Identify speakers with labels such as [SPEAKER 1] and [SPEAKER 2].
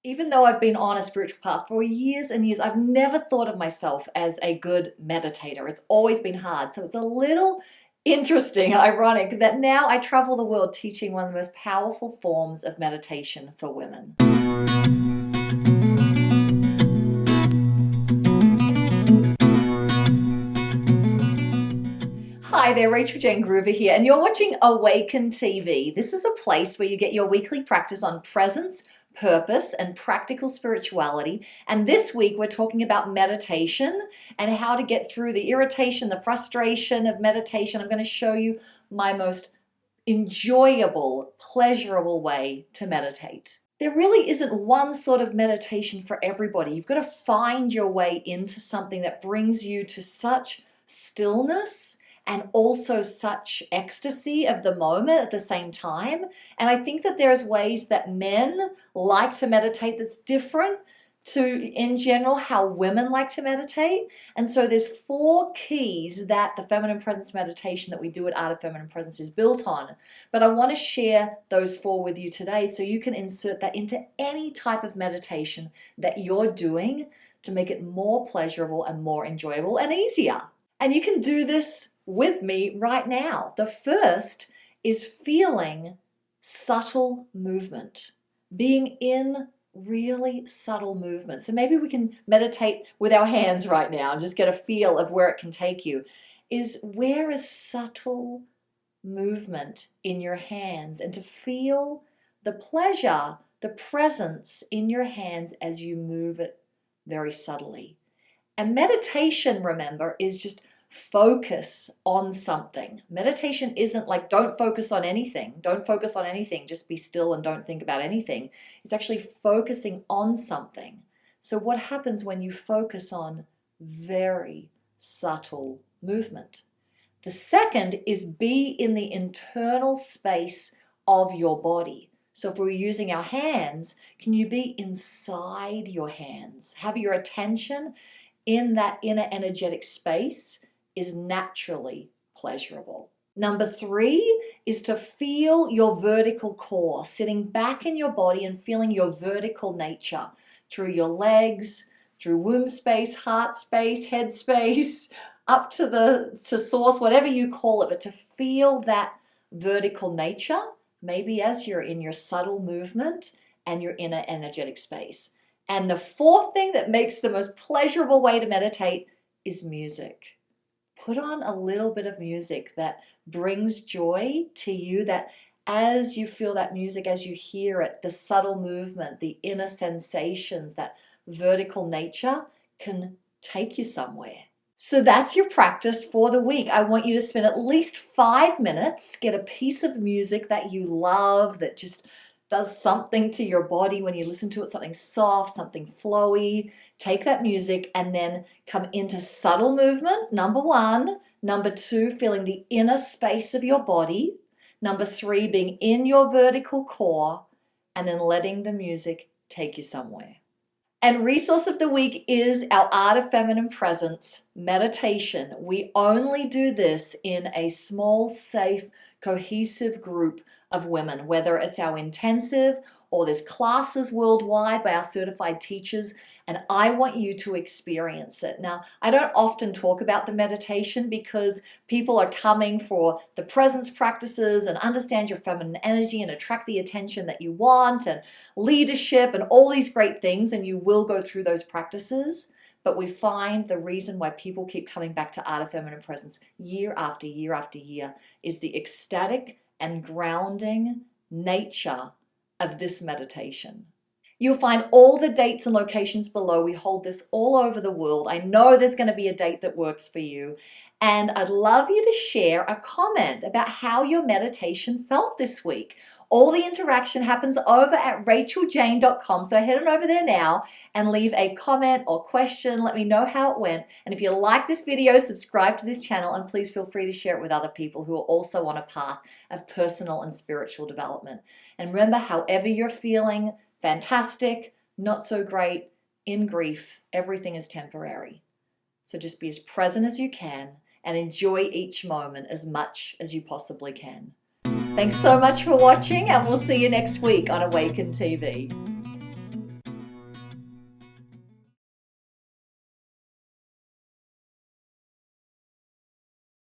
[SPEAKER 1] Even though I've been on a spiritual path for years and years, I've never thought of myself as a good meditator. It's always been hard. So it's a little interesting, ironic, that now I travel the world teaching one of the most powerful forms of meditation for women. Hi there, Rachael-Jayne Groover here, and you're watching Awaken TV. This is a place where you get your weekly practice on presence, purpose, and practical spirituality. And this week we're talking about meditation and how to get through the irritation, the frustration of meditation. I'm going to show you my most enjoyable, pleasurable way to meditate. There really isn't one sort of meditation for everybody. You've got to find your way into something that brings you to such stillness and also such ecstasy of the moment at the same time. And I think that there's ways that men like to meditate that's different to, in general, how women like to meditate. And so there's 4 keys that the feminine presence meditation that we do at Art of Feminine Presence is built on. But I want to share those 4 with you today so you can insert that into any type of meditation that you're doing to make it more pleasurable and more enjoyable and easier. And you can do this with me right now. The first is feeling subtle movement, being in really subtle movement. So maybe we can meditate with our hands right now and just get a feel of where it can take you. Where is subtle movement in your hands, and to feel the pleasure, the presence in your hands as you move it very subtly. And meditation, remember, is just focus on something. Meditation isn't like don't focus on anything. Don't focus on anything. Just be still and don't think about anything. It's actually focusing on something. So what happens when you focus on very subtle movement? The second is be in the internal space of your body. So if we're using our hands, can you be inside your hands? Have your attention in that inner energetic space is naturally pleasurable. Number 3 is to feel your vertical core, sitting back in your body and feeling your vertical nature through your legs, through womb space, heart space, head space, up to source, whatever you call it, but to feel that vertical nature, maybe as you're in your subtle movement and your inner energetic space. And the 4th thing that makes the most pleasurable way to meditate is music. Put on a little bit of music that brings joy to you, that as you feel that music, as you hear it, the subtle movement, the inner sensations, that vertical nature can take you somewhere. So that's your practice for the week. I want you to spend at least 5 minutes, get a piece of music that you love, that just does something to your body when you listen to it, something soft, something flowy. Take that music and then come into subtle movement, number 1. Number 2, feeling the inner space of your body. Number 3, being in your vertical core, and then letting the music take you somewhere. And resource of the week is our Art of Feminine Presence meditation. We only do this in a small, safe, cohesive group of women, whether it's our intensive or there's classes worldwide by our certified teachers, and I want you to experience it. Now, I don't often talk about the meditation because people are coming for the presence practices and understand your feminine energy and attract the attention that you want and leadership and all these great things, and you will go through those practices. But we find the reason why people keep coming back to Art of Feminine Presence year after year after year is the ecstatic and grounding nature of this meditation. You'll find all the dates and locations below. We hold this all over the world. I know there's going to be a date that works for you. And I'd love you to share a comment about how your meditation felt this week. All the interaction happens over at Rachael-Jayne.com. So head on over there now and leave a comment or question. Let me know how it went. And if you like this video, subscribe to this channel, and please feel free to share it with other people who are also on a path of personal and spiritual development. And remember, however you're feeling, fantastic, not so great, in grief, everything is temporary. So just be as present as you can and enjoy each moment as much as you possibly can. Thanks so much for watching, and we'll see you next week on Awaken TV.